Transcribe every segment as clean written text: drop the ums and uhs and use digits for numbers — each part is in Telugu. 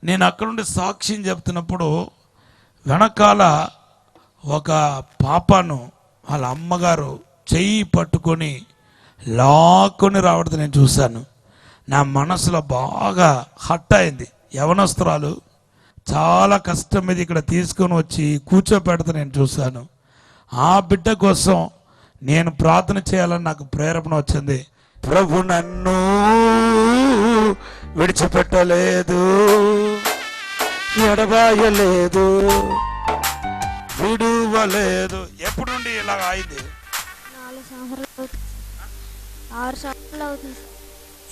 నేను అక్కడ నుండి సాక్ష్యం చెప్తున్నప్పుడు వెనకాల ఒక పాపను వాళ్ళ అమ్మగారు చెయ్యి పట్టుకొని లాక్కొని రావడం నేను చూశాను. నా మనసులో బాగా హట్ అయింది. యవనస్తురాలు చాలా కష్టం మీద ఇక్కడ తీసుకొని వచ్చి కూర్చోపెడతా నేను చూశాను. ఆ బిడ్డ కోసం నేను ప్రార్థన చేయాలని నాకు ప్రేరణ వచ్చింది. ప్రభు నన్ను విడిచిపెట్టలేదు, ఎడబాయలేదు, విడువలేదు. ఎప్పుడు నుండి ఇలాగ అయింది? 6 సంవత్సరాలు అవుతుంది.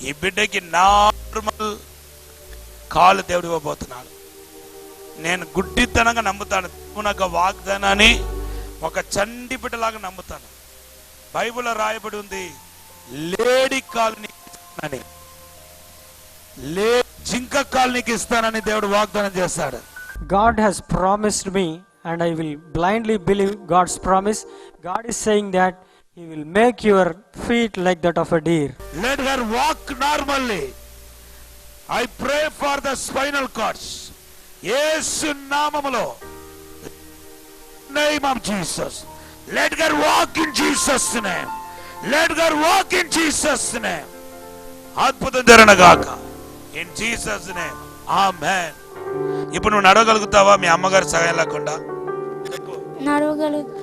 ఈ బిడ్డకి నార్మల్ కాలు దేవుడు ఇవ్వబోతున్నాడు. నేను గుడ్డితనంగా నమ్ముతాను. నాకు వాగ్దానాన్ని ఒక చండి బిడ్డలాగా నమ్ముతాను. బైబిల్లో రాయబడి ఉంది, లేడి కాలు నీకు ఇస్తానని, జింక కాలు నీకు ఇస్తానని దేవుడు వాగ్దానం చేస్తాడు. God has promised me and I will blindly believe God's promise. God is saying that He will make your feet like that of a deer. Let her walk normally. I pray for the spinal cords. Yesu నామములో, name of Jesus. Let her walk in Jesus name. Let her walk in Jesus name. అద్భుతం జరగనగాక in Jesus name. Amen. ఇప్పుడు నువ్వు నడవగలుగుతావా మీ అమ్మగారు సహాయం లేకుండా?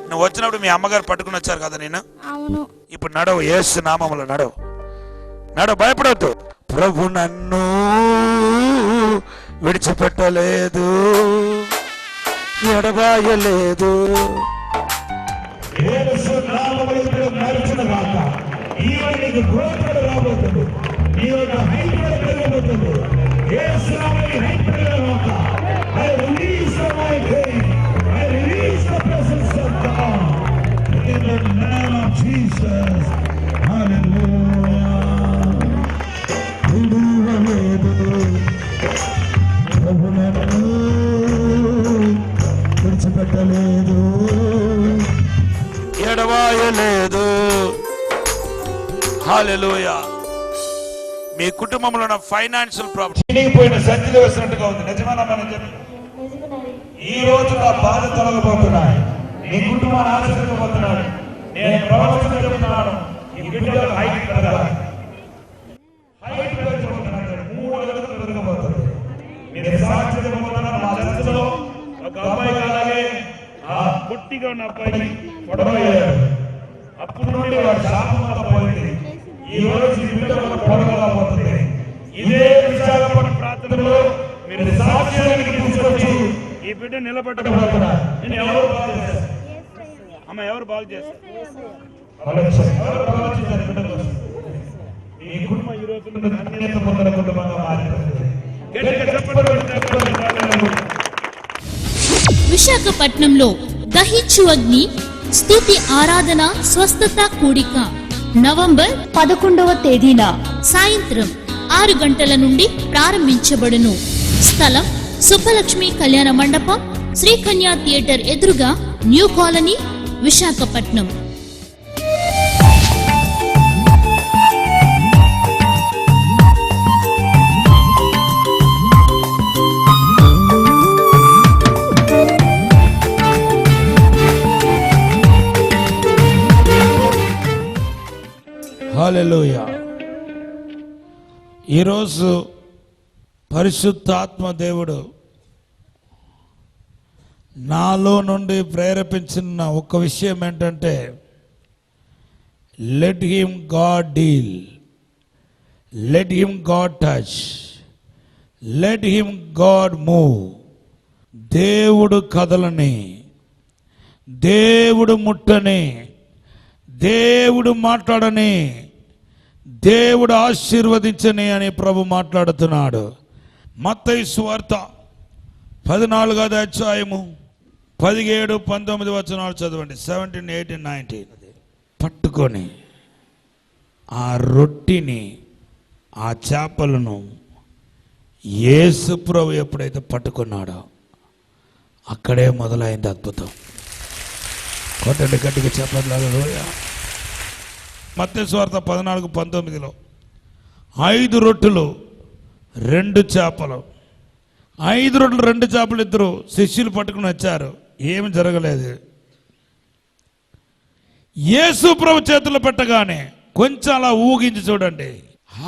నువ్వు వచ్చినప్పుడు మీ అమ్మగారు పట్టుకుని వచ్చారు కదా నేను? అవును. ఇప్పుడు నడవు, యేసు నామములో నడవు, నడవు, భయపడవద్దు. ప్రభు నన్ను విడిచిపెట్టలేదు, ఎడబాయలేదు. Jesus, hallelujah. విడిచిపెట్టలేదు, ఎడబాయలేదు. హల్లెలూయా. మీ కుటుంబంలో ఉన్న ఫైనాన్షియల్ ప్రాబ్లం చినిగిపోయిన సంచిలో వేసినట్టుగా ఉంది. నిజమేనా? మనం చెప్పి ఈ రోజు నా బాధ తొలగబోతున్నాయి, నీ కుటుంబాన్ని ఆశీర్వదించబోతున్నాడు. నేను ప్రవచనం చెప్తున్నాను, ఈ బిడ్డల హైట్ పెరగాలి, హైట్ పెరగబోతున్నాడు, 3 అడుగులు పెరగబోతుంది. మీరు సాక్షి చెప్పబోతున్నారు. మా చర్చలో ఒక అబ్బాయి అలాగే ఆ పుట్టిగా ఉన్న అబ్బాయి పొడవయ్యాడు. అప్పుడు నుండి వాడు శాపంగా పోయింది. ఈ రోజు ఈ బిడ్డ పొడవబోతుంది. ఇదే విశాఖపట్నం ప్రాంతంలో మీరు సాక్ష్యానికి తీసుకొచ్చి ఈ బిడ్డ నిలబెట్టబోతున్నారు. నేను ఎవరు బాగు చేశారు? అమ్మ, ఎవరు బాగు చేశారు? ఈ కుటుంబం ఈ రోజు అన్యత పొందిన కుటుంబంగా మారిపోయింది. విశాఖపట్నంలో దహించు అగ్ని స్తుతి ఆరాధన స్వస్థత కూడిక నవంబర్ 11వ తేదీన సాయంత్రం 6 గంటల నుండి ప్రారంభించబడును. స్థలం సుబ్బలక్ష్మి కళ్యాణ మండపం, శ్రీకన్యా థియేటర్ ఎదురుగా, న్యూ కాలనీ, విశాఖపట్నం. హల్లెలూయా. ఈరోజు పరిశుద్ధాత్మ దేవుడు నాలో నుండి ప్రేరేపించిన ఒక విషయం ఏంటంటే, let him God deal, let him God touch, let him God move. దేవుడు కదలని, దేవుడు ముట్టని, దేవుడు మాట్లాడని, దేవుడు ఆశీర్వదించని అని ప్రభు మాట్లాడుతున్నాడు. మత్తయి సువార్త 14వ అధ్యాయము 17, 19 వచనాలు చదవండి. 17, 18, 19. పట్టుకొని ఆ రొట్టిని, ఆ చేపలను యేసు ప్రభు ఎప్పుడైతే పట్టుకున్నాడో అక్కడే మొదలైంది అద్భుతం. కొట్టండి గట్టిగా చెప్పట్లేదు. మత్తయి సువార్త 14, 19లో 5 రొట్టెలు 2 చేపలు 5 రొట్టెలు 2 చేపలు ఇద్దరు శిష్యులు పట్టుకుని వచ్చారు, ఏమి జరగలేదు. యేసు ప్రభు చేతులు పెట్టగానే కొంచెం అలా ఊగించి చూడండి,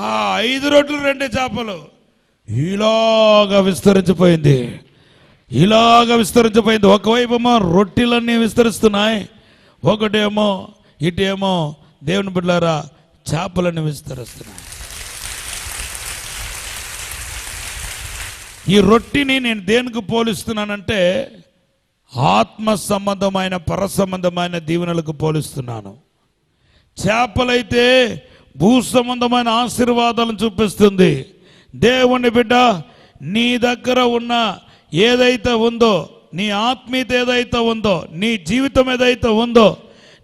5 రొట్టెలు 2 చేపలు ఇలాగా విస్తరించిపోయింది, ఇలాగా విస్తరించిపోయింది. ఒకవైపు ఏమో రొట్టెలన్నీ విస్తరిస్తున్నాయి, ఒకటేమో ఇటేమో దేవుని బిడ్డలారా చేపలన్నీ విస్తరిస్తున్నాయి. ఈ రొట్టెని నేను దేనికి పోలిస్తున్నానంటే ఆత్మ సంబంధమైన పర సంబంధమైన దీవెనలకు పోలిస్తున్నాను. చేపలైతే భూ సంబంధమైన ఆశీర్వాదాలను చూపిస్తుంది. దేవుని బిడ్డ, నీ దగ్గర ఉన్న ఏదైతే ఉందో, నీ ఆత్మీయత ఏదైతే ఉందో, నీ జీవితం ఏదైతే ఉందో,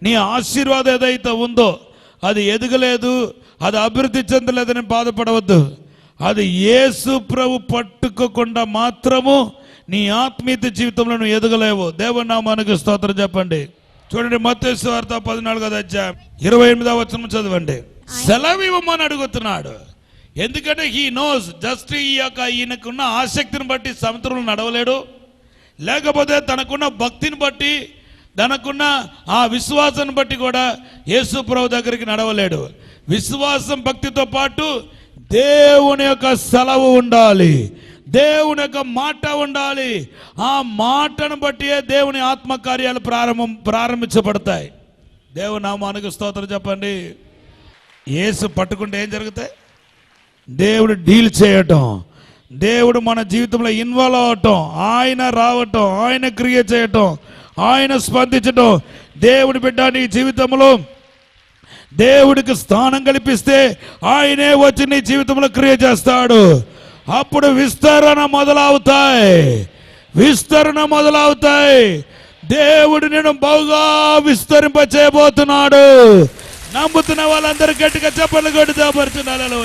నీ ఆశీర్వాదం ఏదైతే ఉందో, అది ఎదగలేదు, అది అభివృద్ధి చెందలేదని బాధపడవద్దు. అది యేసు ప్రభు పట్టుకోకుండా మాత్రము నీ ఆత్మీయత జీవితంలో నువ్వు ఎదగలేవు. దేవుని నామానికి స్తోత్రం చెప్పండి. చూడండి, మత్తయి సువార్త 14వ అధ్యాయం 28వ వచనం చదవండి. సెలవు ఇవ్వమని అడుగుతున్నాడు. ఎందుకంటే హీ నోస్, జస్ట్ ఈయనకున్న ఆసక్తిని బట్టి సముద్రంలో నడవలేడు, లేకపోతే తనకున్న భక్తిని బట్టి, తనకున్న ఆ విశ్వాసాన్ని బట్టి కూడా యేసు ప్రభు దగ్గరికి నడవలేడు. విశ్వాసం భక్తితో పాటు దేవుని యొక్క సెలవు ఉండాలి, దేవుని యొక్క మాట ఉండాలి. ఆ మాటను బట్టి దేవుని ఆత్మకార్యాలు ప్రారంభించబడతాయి. దేవుని నామానికి స్తోత్రం చెప్పండి. యేసు పట్టుకుంటే ఏం జరుగుతాయి? దేవుడు డీల్ చేయటం, దేవుడు మన జీవితంలో ఇన్వాల్వ్ అవటం, ఆయన రావటం, ఆయన క్రియ చేయటం, ఆయన స్పందించటం. దేవుడి బిడ్డ నీ జీవితంలో దేవుడికి స్థానం కల్పిస్తే ఆయనే వచ్చి నీ జీవితంలో క్రియ చేస్తాడు. అప్పుడు విస్తరణ మొదలవుతాయి, విస్తరణ మొదలవుతాయి. దేవుడు నేను బహుగా విస్తరింప చేయబోతున్నాడు. నమ్ముతున్న వాళ్ళందరూ గట్టిగా చప్పట్లు కొట్టి దేవపరుచున్నారు.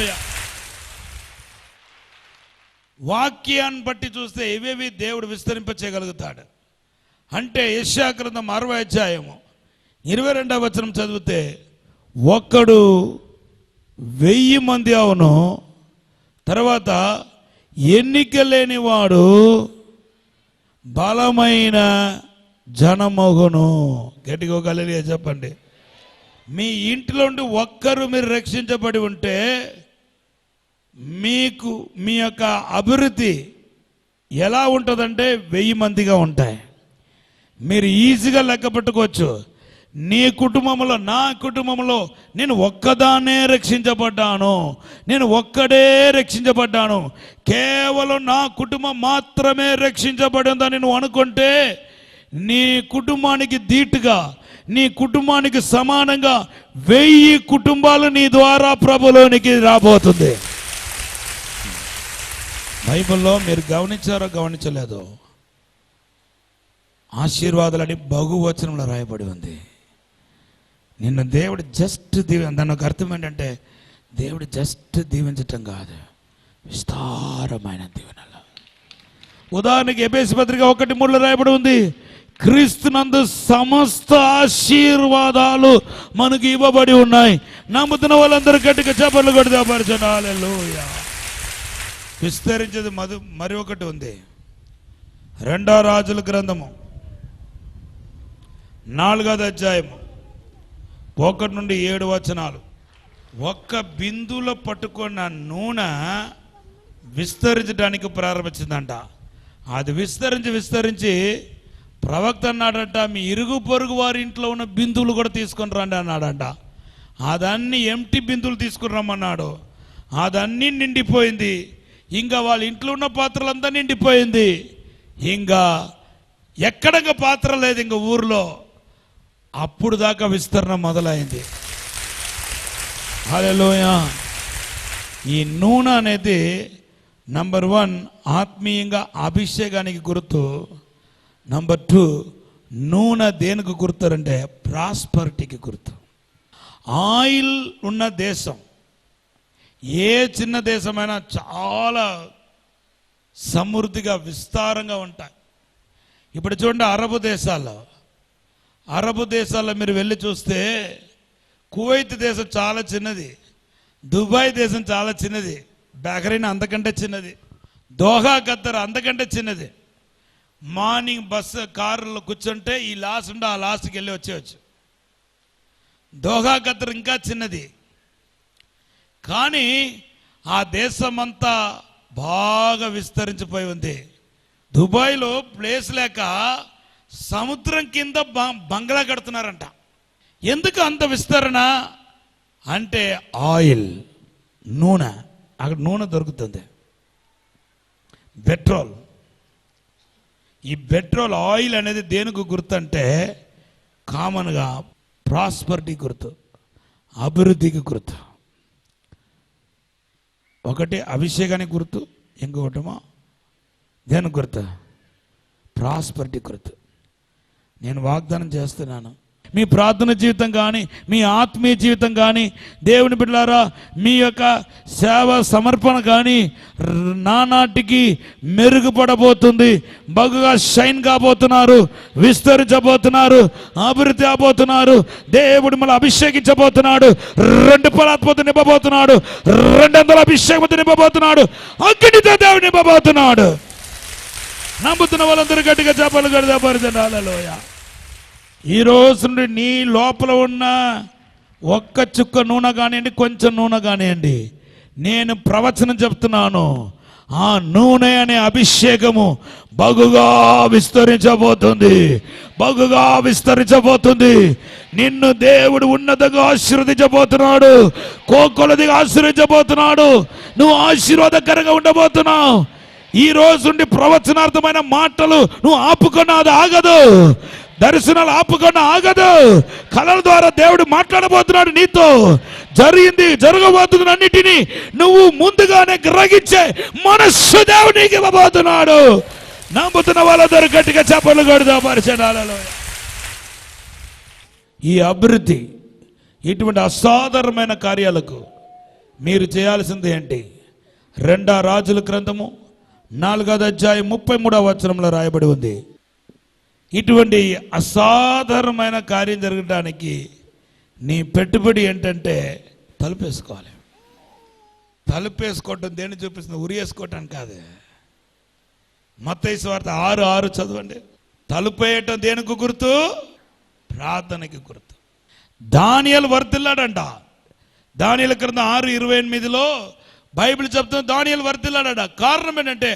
వాక్యాన్ని బట్టి చూస్తే ఇవేవి దేవుడు విస్తరింప చేయగలుగుతాడు. అంటే యెషయా గ్రంథం 60వ అధ్యాయము 22వ వచనం చదివితే, ఒక్కడు 1000 మంది అవును, తర్వాత ఎన్నిక లేనివాడు బలమైన జనమగును. గట్టిగా ఒక హల్లెలూయా చెప్పండి. మీ ఇంటిలో ఉండి ఒక్కరు మీరు రక్షించబడి ఉంటే మీకు మీ యొక్క అభివృద్ధి ఎలా ఉంటుందంటే 1000 మందిగా ఉంటాయి. మీరు ఈజీగా లెక్క పెట్టుకోవచ్చు. నీ కుటుంబంలో, నా కుటుంబంలో నేను ఒక్కదాన్నే రక్షించబడ్డాను, నేను ఒక్కడే రక్షించబడ్డాను, కేవలం నా కుటుంబం మాత్రమే రక్షించబడిందని నువ్వు అనుకుంటే నీ కుటుంబానికి ధీటుగా, నీ కుటుంబానికి సమానంగా 1000 కుటుంబాలు నీ ద్వారా ప్రభులోనికి రాబోతుంది. బైబిల్లో మీరు గమనించారో గమనించలేదో, ఆశీర్వాదాలని బహువచనంలో రాయబడి ఉంది. నిన్ను దేవుడు జస్ట్ దాని ఒక అర్థం ఏంటంటే దేవుడు జస్ట్ దీవించటం కాదు, విస్తారమైన దీవెనలు. ఉదాహరణకి ఎఫెసీ పత్రిక 1:3 రాయబడి ఉంది, క్రీస్తునందు సమస్త ఆశీర్వాదాలు మనకు ఇవ్వబడి ఉన్నాయి. నమ్ముతున్న వాళ్ళందరూ గట్టిగా చప్పట్లు కొట్టి దేవపరచండి. హల్లెలూయా. విస్తరించేది మరి ఒకటి ఉంది. 2వ రాజుల గ్రంథము 4వ అధ్యాయము 1 నుండి 7 వచనాలు. ఒక్క బిందులో పట్టుకున్న నూనె విస్తరించడానికి ప్రారంభించిందంట. అది విస్తరించి ప్రవక్త అన్నాడంట, మీ ఇరుగు పొరుగు వారి ఇంట్లో ఉన్న బిందువులు కూడా తీసుకొని రండి అన్నాడంట. అదన్నీ ఎంటీ బిందువులు తీసుకుని రమ్మన్నాడు. అదన్నీ నిండిపోయింది. ఇంకా వాళ్ళ ఇంట్లో ఉన్న పాత్రలంతా నిండిపోయింది. ఇంకా ఎక్కడంగా పాత్ర లేదు ఇంకా ఊర్లో. అప్పుడు దాకా విస్తరణ మొదలైంది. హల్లెలూయా. ఈ నూనె అనేది నంబర్ 1 ఆత్మీయంగా అభిషేకానికి గుర్తు. నంబర్ 2 నూనె దేనికి గుర్తు అంటే ప్రాస్పరిటీకి గుర్తు. ఆయిల్ ఉన్న దేశం, ఏ చిన్న దేశమైనా చాలా సమృద్ధిగా విస్తారంగా ఉంటాయి. ఇప్పుడు చూడండి, అరబు దేశాల్లో మీరు వెళ్ళి చూస్తే కువైత్ దేశం చాలా చిన్నది, దుబాయ్ దేశం చాలా చిన్నది, బహ్రెయిన్ అంతకంటే చిన్నది, దోహా కత్తెర అంతకంటే చిన్నది. మార్నింగ్ బస్సు కారులో కూర్చుంటే ఈ లాస్ట్ ఉంటే ఆ లాస్ట్కి వెళ్ళి వచ్చేయచ్చు. దోహా కత్తెర ఇంకా చిన్నది. కానీ ఆ దేశమంతా బాగా విస్తరించిపోయి ఉంది. దుబాయ్లో ప్లేస్ లేక సముద్రం కింద బంగ్లా కడుతున్నారంట. ఎందుకు అంత విస్తరణ అంటే ఆయిల్, నూనె. అక్కడ నూనె దొరుకుతుంది, పెట్రోల్. ఈ పెట్రోల్ ఆయిల్ అనేది దేనికి గుర్తు అంటే కామన్గా ప్రాస్పరిటీ గుర్తు, అభివృద్ధికి గుర్తు. ఒకటి అభిషేకానికి గుర్తు, ఇంకొకటేమో దేనికి గుర్తు? ప్రాస్పరిటీ గుర్తు. నేను వాగ్దానం చేస్తున్నాను, మీ ప్రార్థన జీవితం కానీ మీ ఆత్మీయ జీవితం కానీ దేవుని బిడ్డలారా మీ యొక్క సేవ సమర్పణ కానీ నానాటికి మెరుగుపడబోతుంది. బాగుగా షైన్ కాబోతున్నారు, విస్తరించబోతున్నారు, అభివృద్ధి అవబోతున్నారు. దేవుడు మళ్ళీ అభిషేకించబోతున్నాడు, 2 పలాత్మతో నింపబోతున్నాడు, 200 అభిషేకంతో నింపబోతున్నాడు, అగ్నితో దేవుడు నింపబోతున్నాడు. నమ్ముతున్న వాళ్ళందరూ గట్టిగా చెప్పలు గడిదాపరిచండి. హల్లెలూయా. ఈ రోజు నుండి నీ లోపల ఉన్న ఒక్క చుక్క నూనె కానివ్వండి, కొంచెం నూనె కానివ్వండి, నేను ప్రవచనం చెప్తున్నాను, ఆ నూనె అనే అభిషేకము బగుగా విస్తరించబోతుంది, బగుగా విస్తరించబోతుంది. నిన్ను దేవుడు ఉన్నతంగా ఆశీర్వదించబోతున్నాడు, కోకొలదిగా ఆశీర్వదించబోతున్నాడు. నువ్వు ఆశీర్వాదకరంగా ఉండబోతున్నావు. ఈ రోజు నుండి ప్రవచనార్థమైన మాటలు నువ్వు ఆపుకున్నా అది ఆగదు, దర్శనాలు ఆపుకున్నా ఆగదు. కళల ద్వారా దేవుడు మాట్లాడబోతున్నాడు నీతో. జరిగింది, జరగబోతుంది అన్నిటినీ నువ్వు ముందుగానే గ్రహించే మనస్సు దేవునికి ఇవ్వబోతున్నాడు. నమ్ముతున్న వాళ్ళందరూ గట్టిగా చెప్పలు కొడదాం పరిచయాలలో. ఈ అభివృద్ధి, ఇటువంటి అసాధారణమైన కార్యాలకు మీరు చేయాల్సింది ఏంటి? 2 రాజుల గ్రంథము 4వ అధ్యాయం 33వ వచనంలో రాయబడి ఉంది. ఇటువంటి అసాధారణమైన కార్యం జరగడానికి నీ పెట్టుబడి ఏంటంటే తలుపేసుకోవాలి. తలుపేసుకోవటం దేన్ని చూపిస్తుంది? ఉరియేసుకోవటానికి కాదు. మత్తయి సువార్త 6:6 చదవండి. తలుపేయటం దేనికి గుర్తు? ప్రార్థనకి గుర్తు. దానియేలు వర్ధిల్లాడంట. దానియేలు గ్రంథం 6:28లో బైబిల్ చెప్తుంది దానియేలు వర్ధిల్లాడట. కారణం ఏంటంటే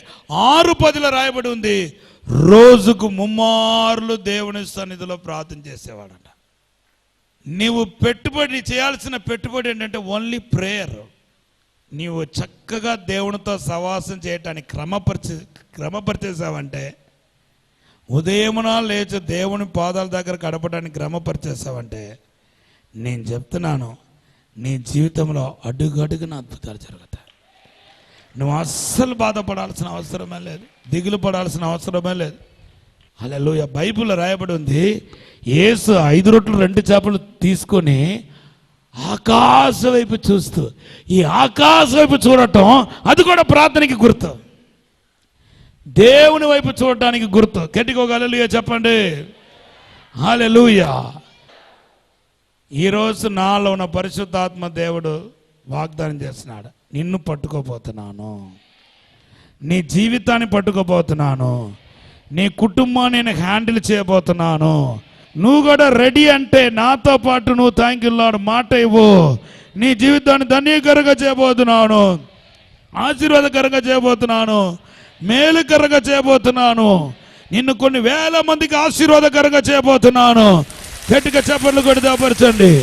6:10లో రాయబడి ఉంది, రోజుకు 3 మార్లు దేవుని సన్నిధిలో ప్రార్థన చేసేవాడంట. నీవు పెట్టుబడి చేయాల్సిన పెట్టుబడి ఏంటంటే ఓన్లీ ప్రేయర్. నీవు చక్కగా దేవునితో సవాసం చేయటానికి క్రమపరిచేసావంటే, ఉదయమున లేచి దేవుని పాదాల దగ్గర గడపడానికి క్రమపరిచేసావంటే, నేను చెప్తున్నాను నీ జీవితంలో అడుగడుగున అద్భుతాలు జరుగుతాయి. నువ్వు అస్సలు బాధపడాల్సిన అవసరమే లేదు, దిగులు పడాల్సిన అవసరమే లేదు. హల్లెలూయా. బైబిల్లో రాయబడి ఉంది, యేసు 5 రొట్టెలు 2 చేపలు తీసుకొని ఆకాశం వైపు చూస్తూ, ఈ ఆకాశం వైపు చూడటం అది కూడా ప్రార్థనకి గుర్తు, దేవుని వైపు చూడటానికి గుర్తు. గట్టిగా హల్లెలూయా చెప్పండి. హల్లెలూయా. ఈరోజు నాలో ఉన్న పరిశుద్ధాత్మ దేవుడు వాగ్దానం చేస్తున్నాడు, నిన్ను పట్టుకోబోతున్నాను, నీ జీవితాన్ని పట్టుకోబోతున్నాను, నీ కుటుంబాన్ని నేను హ్యాండిల్ చేయబోతున్నాను. నువ్వు కూడా రెడీ అంటే నాతో పాటు నువ్వు థ్యాంక్ యూ లార్డ్ మాట ఇవ్వు. నీ జీవితాన్ని ధన్యకరంగా చేయబోతున్నాను, ఆశీర్వాదకరంగా చేయబోతున్నాను, మేలుకరంగా చేయబోతున్నాను, నిన్ను కొన్ని వేల మందికి ఆశీర్వాదకరంగా చేయబోతున్నాను. గట్టిగా చప్పట్లు కొట్టి దేవపరచండి.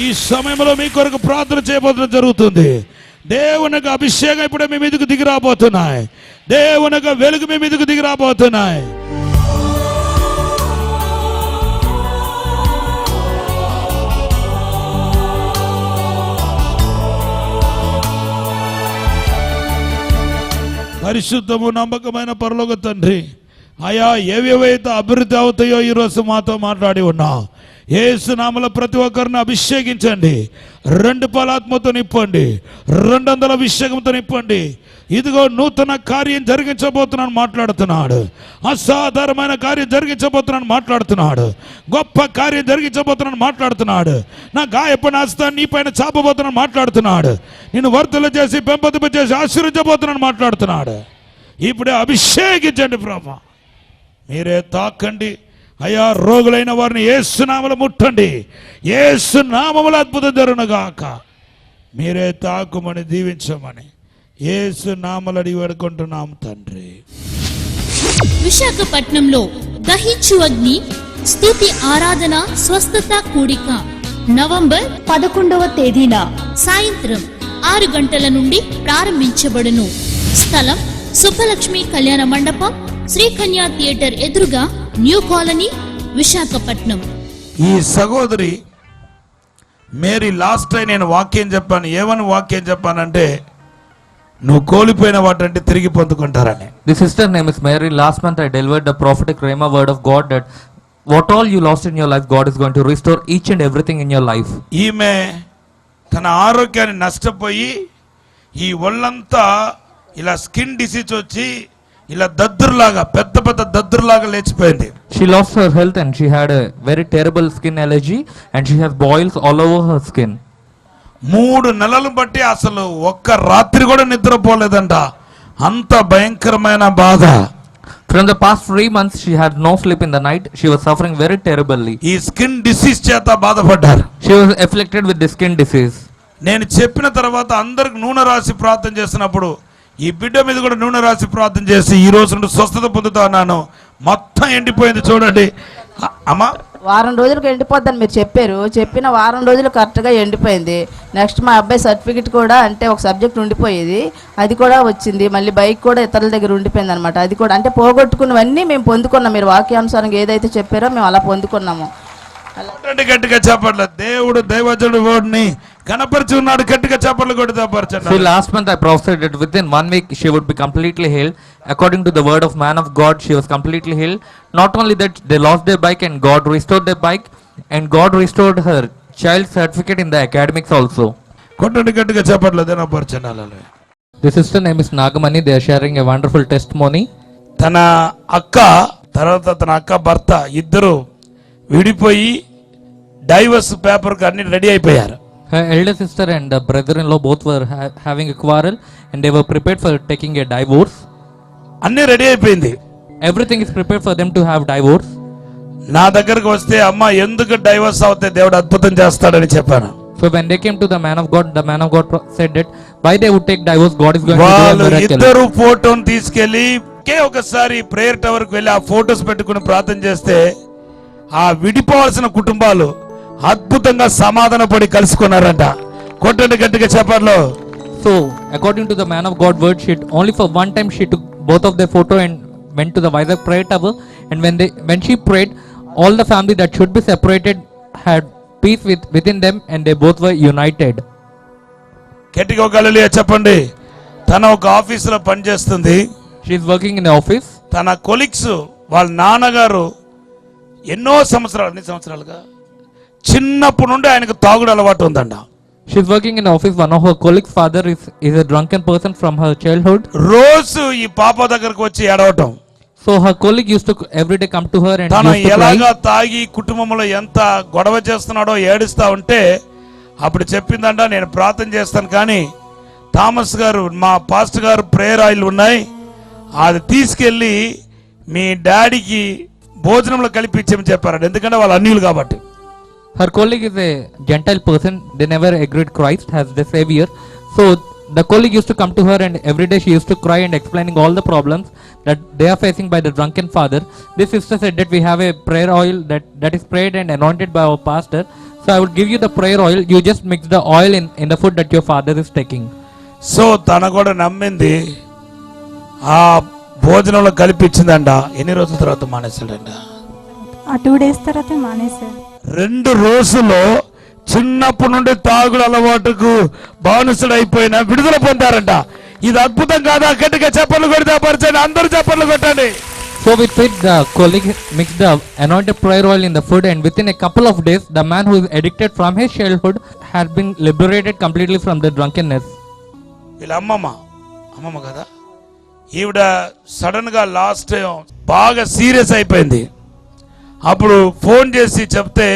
ఈ సమయంలో మీ కొరకు ప్రార్థన చేయబోతున్న జరుగుతుంది. దేవునికి అభిషేకం ఇప్పుడే మీ మీదకు దిగి రాబోతున్నాయి, దేవునికి వెలుగు మీ మీదకు దిగి రాబోతున్నాయి. పరిశుద్ధము నమ్మకమైన పరలోక తండ్రి, అయా ఏవేవైతే అభివృద్ధి అవుతాయో ఈరోజు మాతో మాట్లాడి ఉన్నావు. యేసు నామములో ప్రతి ఒక్కరిని అభిషేకించండి, 2 పలాత్మతో నింపండి, 200 అభిషేకంతో నింపండి. ఇదిగో నూతన కార్యం జరిగించబోతున్నాను మాట్లాడుతున్నాడు, అసాధారణమైన కార్యం జరిగించబోతున్నాను మాట్లాడుతున్నాడు, గొప్ప కార్యం జరిగించబోతున్నాను మాట్లాడుతున్నాడు. నా గాయపడిన హస్తాన్ని నీ పైన చాపబోతున్నాను మాట్లాడుతున్నాడు, నేను వర్ధలు చేసి పెంపొందింప చేసి ఆశీర్వదించబోతున్నాను మాట్లాడుతున్నాడు. ఇప్పుడే అభిషేకించండి ప్రభా. మీరే తాకండి అయ్యా. రోగులైన వారిని యేసు నామములో ముట్టండి. యేసు నామములో అద్భుతం జరుగునుగాక. మీరే తాకుమని దీవించమని యేసు నామములో అడిగి వేడుకుంటున్నాం తండ్రి. విశాఖపట్నంలో దహించు అగ్ని స్తుతి ఆరాధన స్వస్థత కూడిక నవంబర్ 11వ తేదీన సాయంత్రం 6 గంటల నుండి ప్రారంభించబడును. స్థలం సుబ్బలక్ష్మి కళ్యాణ మండపం, శ్రీకన్యా థియేటర్ ఎదురుగా, న్యూ కాలనీ, విశాఖపట్నం. ఈ సహోదరి మేరీ లాస్ట్ టైం నేను వాక్యం చెప్పాను. ఏమని వాక్యం చెప్పానంటే, నువ్వు కోల్పోయిన వాటంటే తిరిగి పొందుకుంటారని. The sister name is Mary. Last month I delivered the prophetic rhema word of God that what all you lost in your life, God is going to restore each and everything in your life. ఈమె తన ఆరోగ్యాన్ని నష్టపోయి ఈ ఒళ్ళంతా ఇలా స్కిన్ డిసీజ్ వచ్చి ఇలా దద్దురులాగా పెద్ద పెద్ద దద్దురులాగా లేచిపోయింది. She lost her health and she had a very terrible skin allergy and she has boils all over her skin. 3 నెలలు బట్టి అసలు ఒక్క రాత్రి కూడా నిద్రపోలేదంట. అంత భయంకరమైన బాధ. From the past 3 months she had no sleep in the night. She was suffering very terribly. ఈ స్కిన్ డిసీజ్ చేత బాధపడ్డారు. She was afflicted with the skin disease. నేను చెప్పిన తర్వాత అందరికి నూనె రాసి ప్రార్థన చేసినప్పుడు ఈ బిడ్డ మీద కూడా నూనె రాసి ప్రార్థన చేసి ఈ రోజు నుండి స్వస్థత పొందుతా ఉన్నాను. మొత్తం ఎండిపోయింది చూడండి అమ్మా. వారం రోజులకు ఎండిపోద్దని మీరు చెప్పారు. చెప్పిన వారం రోజులు కరెక్ట్గా ఎండిపోయింది. నెక్స్ట్ మా అబ్బాయి సర్టిఫికెట్ కూడా, అంటే ఒక సబ్జెక్ట్ ఉండిపోయేది, అది కూడా వచ్చింది. మళ్ళీ బైక్ కూడా ఇతరుల దగ్గర ఉండిపోయింది అనమాట. అది కూడా అంటే పోగొట్టుకున్నవన్నీ మేము పొందుకున్నాం. మీరు వాక్యానుసారంగా ఏదైతే చెప్పారో మేము అలా పొందుకున్నాము. గట్టిగా చెప్పట్లేదు. దేవుడు దైవజనుడు వాడిని కనపరిచి ఉన్నాడు. గట్టిగా చెప్పట్లు కొడితే పరచండి. So last month I prophesied that within 1 week she would be completely healed. According to the word of man of God, she was completely healed. Not only that, they lost their bike and God restored their bike, and God restored her child certificate in the academics also. కొట్టండి గట్టిగా చెప్పట్లేదు పరచండి. The sister name is Nagamani. They are sharing a wonderful testimony. తన అక్క తర్వాత తన అక్క భర్త ఇద్దరు విడిపోయి డైవర్స్ పేపర్ కి అన్ని రెడీ అయిపోయారు. Her elder sister and the brother-in-law both were having a quarrel and they were prepared for taking a divorce. అన్ని రెడీ అయిపోయింది. Everything is prepared for them to have divorce. నా దగ్గరకు వస్తే అమ్మ ఎందుకు డైవర్స్ అవుతే దేవుడు అద్భుతం చేస్తాడని చెప్పాను. So when they came to the man of God said that why they would take divorce, God is going to do a వాళ్ళు miracle. ఇద్దరు ఫోటోను తీసుకెళ్లి ఒకసారి ప్రేయర్ టవర్ కి వెళ్ళి ఆ ఫోటోస్ పెట్టుకుని ప్రార్థన చేస్తే ఆ విడిపోవాల్సిన కుటుంబాలు అద్భుతంగా సమాధాన పడి కలుసుకున్నారంట. కొట్టండి గట్టిగా చెప్పాలో. So according to the man of God word, only for one time she took both of their photo and went to the Vizag prayer tower, and when she prayed, all the family that should be separated had peace within them and they both were united. గట్టిగా ఒక హల్లెలూయా చెప్పండి. తన ఒక ఆఫీస్ లో పనిచేస్తుంది. She is working in the office. తన కొలీగ్స్ వాళ్ళ నాన్నగారు ఎన్నో సంవత్సరాలుగా చిన్నప్పటి నుండి ఆయనకు తాగుడు అలవాటు ఉందంట. She is working in the office. One of her colleagues' father is a drunken person from her childhood. రోజు ఈ పాప దగ్గరకు వచ్చి ఏడవటం. So her colleague used to every day come to her and తను used to ఎలాగా cry. తాగి కుటుంబంలో ఎంత గొడవ చేస్తున్నాడో ఏడుస్తా ఉంటే అప్పుడు చెప్పిందంట, నేను ప్రార్థన చేస్తాను కానీ థామస్ గారు మా పాస్టర్ గారు ప్రేయర్ ఆయిల్ ఉన్నాయి, అది తీసుకెళ్ళి మీ డాడీకి భోజనంలో కలిపి ఇచ్చామని చెప్పారు. ఎందుకంటే వాళ్ళు అన్యులు కాబట్టి. Her colleague is a Gentile person. They never agreed Christ as the savior. So the colleague used to come to her and every day she used to cry and explaining all the problems that they are facing by the drunken father. This sister said that we have a prayer oil that is prayed and anointed by our pastor. So I will give you the prayer oil. You just mix the oil in the food that your father is taking. So తన కూడా నమ్మింది. ఆ భోజనంలో కలిపించిందంట. ఎన్ని రోజుల తర్వాత మానేశాడంట? 2 days తర్వాత మానేశారు. 2 రోజుల్లో చిన్నప్పటి నుండి తాగుడు అలవాటుకు బానిసడు అయిపోయిన విడుదల పొందారంట. ఇది అద్భుతం కాదా? గట్టిగా చప్పట్లు కొడితే పరిచయం. అందరూ చప్పట్లు కొట్టండి. So with it, the colleague mixed the anointed prayer oil in the food, and within a couple of days, the man who is addicted from his childhood had been liberated completely from the drunkenness. వీళ్ళ అమ్మమ్మ కదా, ఈవిడ సడన్ గా లాస్ట్ టైం బాగా సీరియస్ అయిపోయింది. అప్పుడు ఫోన్ చేసి చెప్తే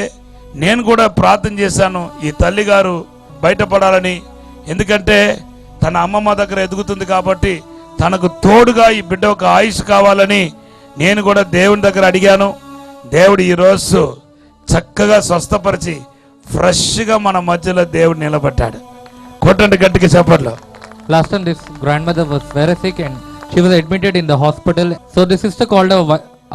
నేను కూడా ప్రార్థన చేశాను ఈ తల్లి గారు బయటపడాలని. ఎందుకంటే తన అమ్మమ్మ దగ్గర ఎదుగుతుంది కాబట్టి తనకు తోడుగా ఈ బిడ్డ ఒక ఆయుష్ కావాలని నేను కూడా దేవుని దగ్గర అడిగాను. దేవుడు ఈరోజు చక్కగా స్వస్థపరిచి ఫ్రెష్గా మన మధ్యలో దేవుడు నిలబడ్డాడు. కొట్టండి గట్టిగా చెప్పట్లో. Last time this grandmother was very sick and she was admitted in the hospital. So the sister called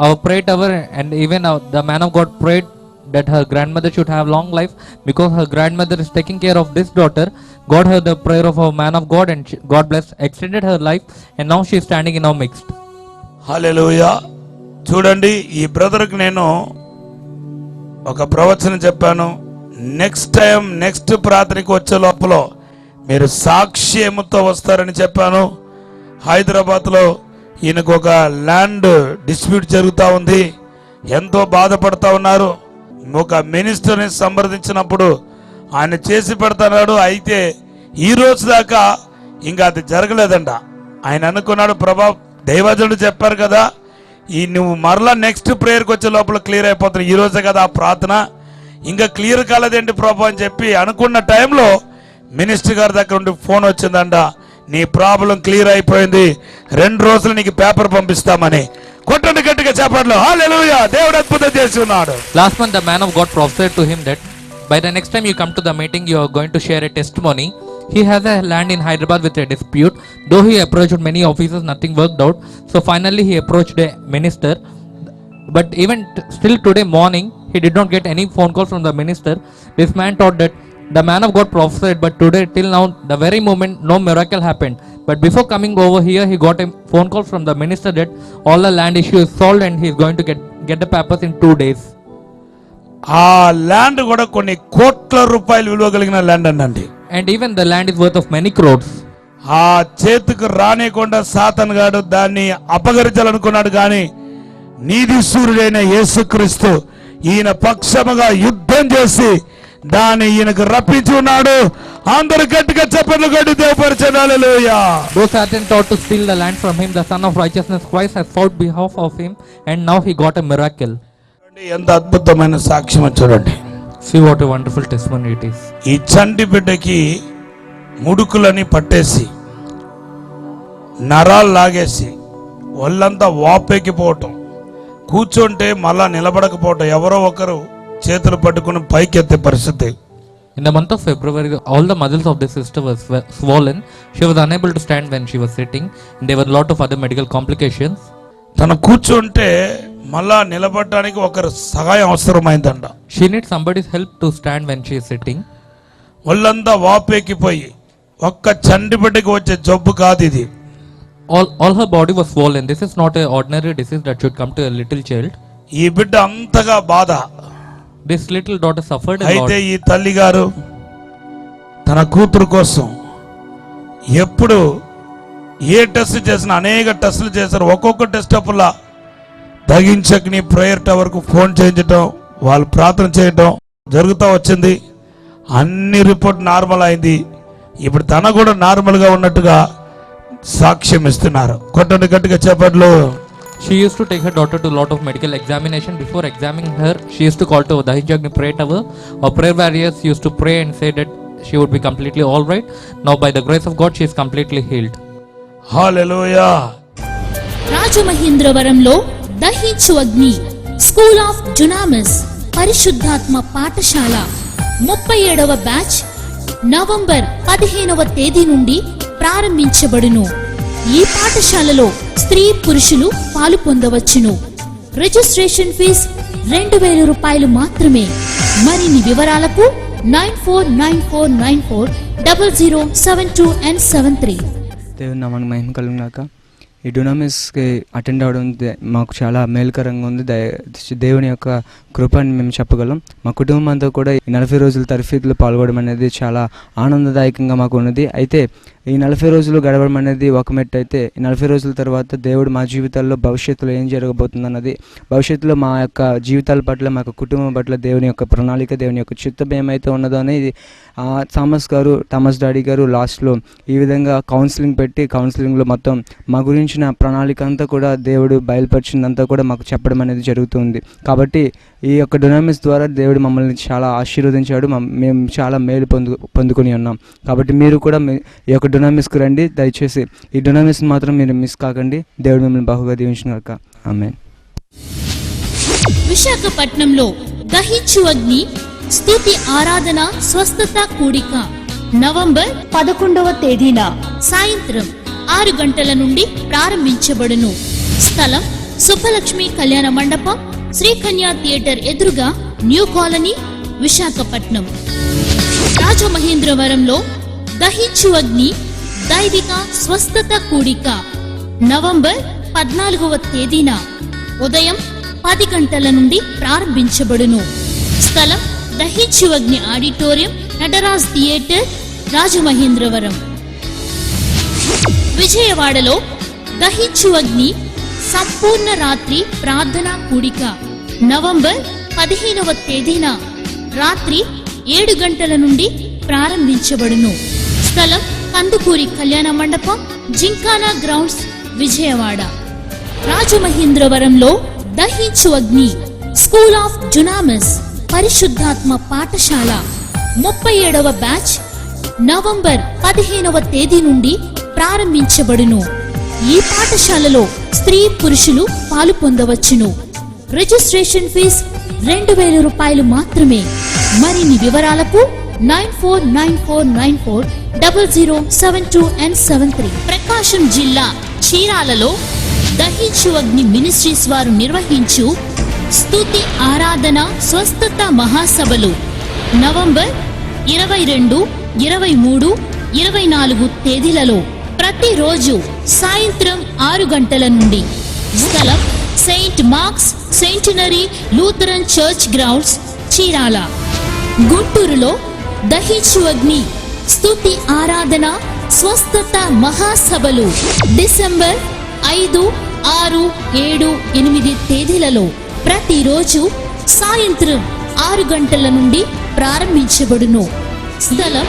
our prayer tower, and even the man of God prayed that her grandmother should have long life because her grandmother is taking care of this daughter. God heard the prayer of our man of God, and God blessed, extended her life, and now she is standing in our midst. హల్లెలూయా. చూడండి, ఈ బ్రదర్కి నేను ఒక ప్రవచనం చెప్పాను. నెక్స్ట్ ప్రార్థనకి వచ్చే లోపల మీరు సాక్ష్యముతో వస్తారని చెప్పాను. హైదరాబాద్లో ఈయనకు ఒక ల్యాండ్ డిస్ప్యూట్ జరుగుతూ ఉంది. ఎంతో బాధపడతా ఉన్నారు. ఒక మినిస్టర్ని సంప్రదించినప్పుడు ఆయన చేసి పెడతాడు. అయితే ఈ రోజు దాకా ఇంకా అది జరగలేదంట. ఆయన అనుకున్నాడు, ప్రభా దైవజనుడు చెప్పారు కదా, నువ్వు మరలా నెక్స్ట్ ప్రేయర్కి వచ్చే లోపల క్లియర్ అయిపోతుంది. ఈ రోజే కదా ఆ ప్రార్థన, ఇంకా క్లియర్ కాలేదేంటి ప్రభా అని చెప్పి అనుకున్న టైంలో మినిస్టర్ గారి దగ్గర నుండి ఫోన్ వచ్చిందంట, నీ ప్రాబ్లం క్లియర్ అయిపోయింది, 2 రోజులు నీకు పేపర్ పంపిస్తామని. కొట్టండి గట్టిగా చెప్పండి. హల్లెలూయా. దేవుడు అద్భుతం చేసి ఉన్నాడు. Last month the man of God prophesied to him that by the next time you come to the meeting you are going to share a testimony. He has a land in Hyderabad with a dispute. Though he approached many officers, nothing worked out. So finally he approached a minister. But even still today morning he did not get any phone call from the minister. This man thought that the man of God prophesied, but today till now the very moment no miracle happened. But before coming over here he got a phone call from the minister that all the land issue is solved and he is going to get the papers in 2 days. ఆ ల్యాండ్ కూడా కొన్ని కోట్ల రూపాయలు విలువ కలిగిన ల్యాండ్ అండి. And even the land is worth of many crores. ఆ చేతికి రానికుండా సాతాను గాడు దాన్ని అపహరించాలనుకున్నాడు. కానీ నీతి సూర్యుడైన యేసుక్రీస్తు ఈయన పక్షముగా యుద్ధం చేసి దాన్ని ఈయనకు రప్పించి ఉన్నాడు. అందరూ గట్టిగా చెప్పండి, గట్టి దేవపరిచండి. హల్లెలూయా. Though Satan thought to steal the land from him, the Son of Righteousness Christ has fought behalf of him, and now he got a miracle. ఎంత అద్భుతమైన సాక్ష్యం చూడండి. See what a wonderful testimony it is. ఈ చంటి బిడ్డకి ముడుకులని పట్టేసి నరాలు లాగేసి ఒళ్ళంతా వాపెక్కిపోవటం, కూర్చుంటే మళ్ళా నిలబడకపోవటం, ఎవరో ఒకరు చేతులు పట్టుకుని పైకెత్తే పరిస్థితి. In the month of February, all the muscles of the sister was swollen. She was unable to stand when she was sitting, and there were a lot of other medical complications. తను కూర్చుంటే మళ్ళా నిలబడడానికి ఒకరు సహాయం అవసరమైందంట. She needs somebody's help to stand when she is sitting. ఒళ్ళంతా వాపెక్కిపోయి, ఒక్క చంటి బిడ్డకి వచ్చే జబ్బు కాదు ఇది. All her body was swollen. This is not an ordinary disease that should come to a little child. ఈ బిడ్డ అంతగా బాధ. This little daughter suffered a lot. అయితే ఈ తల్లి గారు తన కూతురు కోసం ఎప్పుడు ఏ టెస్ట్ చేసినా, అనేక టెస్టులు చేశారు. ఒక్కొక్క టెస్ట్ అప్పులా దగించకని ప్రేయర్ టవర్కు ఫోన్ చేయించడం, వాళ్ళు ప్రార్థన చేయటం జరుగుతూ వచ్చింది. అన్ని రిపోర్ట్ నార్మల్ అయింది. ఇప్పుడు తన కూడా నార్మల్గా ఉన్నట్టుగా సాక్ష్యం ఇస్తున్నారు. కొట్టండి గట్టిగా చెప్పట్లు. She used to take her daughter to a lot of medical examination. Before examining her, she used to call to the Dahichagni prayer tower. Our prayer warriors used to pray and say that she would be completely all right. Now by the grace of God, she is completely healed. హల్లెలూయా. రాజమహేంద్రవరంలో దహించు అగ్ని స్కూల్ ఆఫ్ డునామిస్ పరిశుద్ధాత్మ పాఠశాల 37వ బ్యాచ్ నవంబర్ 15వ తేదీ నుండి ప్రారంభించబడును. ఈ పాఠశాలలో స్త్రీ పురుషులు పాలు పొందవచ్చును. రిజిస్ట్రేషన్ ఫీజు 2000 రూపాయలు మాత్రమే. మరిన్ని వివరాలకు 9494940072 and 73. దేవుని నామానికి మహిమ కలుగుగాక. ఈ డునామిస్కి అటెండ్ అవ్వడం మాకు చాలా మేలుకరంగా ఉంది. దేవుని యొక్క కృప అని మేము చెప్పగలం. మా కుటుంబం అంతా కూడా ఈ 40 రోజుల తరఫీదులో పాల్గొనడం అనేది చాలా ఆనందదాయకంగా మాకు ఉన్నది. అయితే ఈ 40 రోజులు గడవడం అనేది ఒక మెట్టు అయితే, ఈ 40 రోజుల తర్వాత దేవుడు మా జీవితాల్లో భవిష్యత్తులో ఏం జరగబోతుంది అన్నది, భవిష్యత్తులో మా యొక్క జీవితాల పట్ల, మా యొక్క కుటుంబం పట్ల దేవుని యొక్క ప్రణాళిక, దేవుని యొక్క చిత్తం ఏమైతే ఉన్నదో అనేది థామస్ డాడీ గారు లాస్ట్లో ఈ విధంగా కౌన్సిలింగ్ పెట్టి, కౌన్సిలింగ్లో మొత్తం మా గురించిన ప్రణాళిక అంతా కూడా దేవుడు బయలుపరిచిందంతా కూడా మాకు చెప్పడం అనేది జరుగుతుంది. కాబట్టి ఈ యొక్క డొనామిస్ ద్వారా దేవుడు మమ్మల్ని చాలా ఆశీర్వదించాడు. మేము చాలా మేలు పొందుకొని ఉన్నాం. కాబట్టి మీరు కూడా ఈ యొక్క డొనామిస్కి రండి. దయచేసి ఈ డొనామిస్ మాత్రం మీరు మిస్ కాకండి. దేవుడు మిమ్మల్ని బహుగా దీవించును గాక. ఆమేన్. విశాఖపట్నంలో దహించు అగ్ని స్తుతి ఆరాధన స్వస్థత కూడిక నవంబర్ 11వ తేదీన సాయంత్రం 6 గంటల నుండి ప్రారంభించబడును. స్థలం సుబ్బలక్ష్మి కళ్యాణ మండపం, శ్రీకన్యా థియేటర్ ఎదురుగా, న్యూ కాలనీ, విశాఖపట్నం. రాజమహేంద్రవరంలో దహించు అగ్ని దైవిక స్వస్థత కూడిక నవంబర్ 14వ తేదీన ఉదయం 10 గంటల నుండి ప్రారంభించబడును. స్థలం దహించు అగ్ని ఆడిటోరియం, నటరాజ్ థియేటర్, రాజమహేంద్రవరం. విజయవాడలో దహించు అగ్ని సంపూర్ణ రాత్రి ప్రార్థనా కూడిక నవంబర్ 15వ తేదీన రాత్రి 7 గంటల నుండి ప్రారంభించబడును. స్థలం కందుకూరి కళ్యాణ మండపం, జింకానా గ్రౌండ్స్, విజయవాడ. రాజమహేంద్రవరంలో దహించు అగ్ని స్కూల్ ఆఫ్ జునామస్ పరిశుద్ధాత్మ పాఠశాల 37వ బ్యాచ్ నవంబర్ 15వ తేదీ నుండి ప్రారంభించబడును. ఈ పాఠశాలలో స్త్రీ పురుషులు పాలు పొందవచ్చును. రిజిస్ట్రేషన్ ఫీజు 2000 రూపాయలు మాత్రమే. మరిన్ని వివరాలకు 9494940072 ప్రకాశం జిల్లా చీరాలలో దహించు అగ్ని మినిస్ట్రీస్ వారు నిర్వహించు స్తుతి ఆరాధన స్వస్థత మహాసభలు నవంబర్ 22, 23, 24 తేదీలలో ప్రతిరోజు సాయంత్రం 6 గంటల నుండి. స్థలం Saint marks centenary Lutheran church grounds, Chirala. గుంటూరులో దహించు అగ్ని స్తుతి ఆరాధన స్వస్థత మహాసభలు డిసెంబర్ 5, 6, 7, 8 తేదీలలో ప్రతిరోజు సాయంత్రం 6 గంటల నుండి ప్రారంభించబడును. స్థలం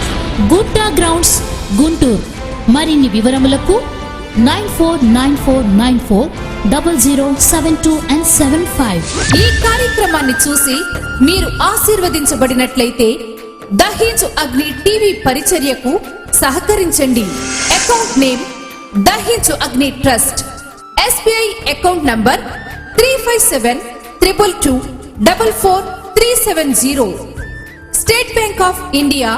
గుట్టా గ్రౌండ్స్, గుంటూరు. మరిన్ని వివరములకు 949494007275. ఈ కార్యక్రమాన్ని చూసి మీరు ఆశీర్వదించబడినట్లయితే దహించు అగ్ని టీవీ పరిచర్యకు సహకరించండి. Account name Dahinchu Agni trust. SBI account number 3572224437. State Bank of India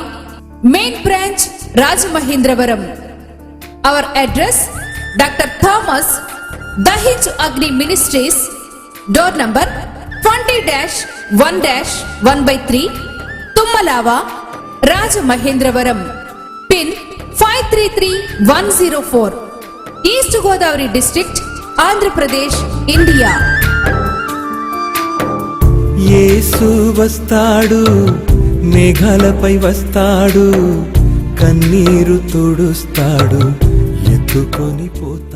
main branch Rajamahendravaram. Our address doctor Thomas Dahinchu Agni ministries, door number 20-1-1/3, Tummalava, Rajamahendravaram. Pin 533104, east Godavari district, Andhra Pradesh, India. Yesu వస్తాడు, మేఘాలపై వస్తాడు, కన్నీరు తుడుస్తాడు, ఎత్తుకొని పోతాడు.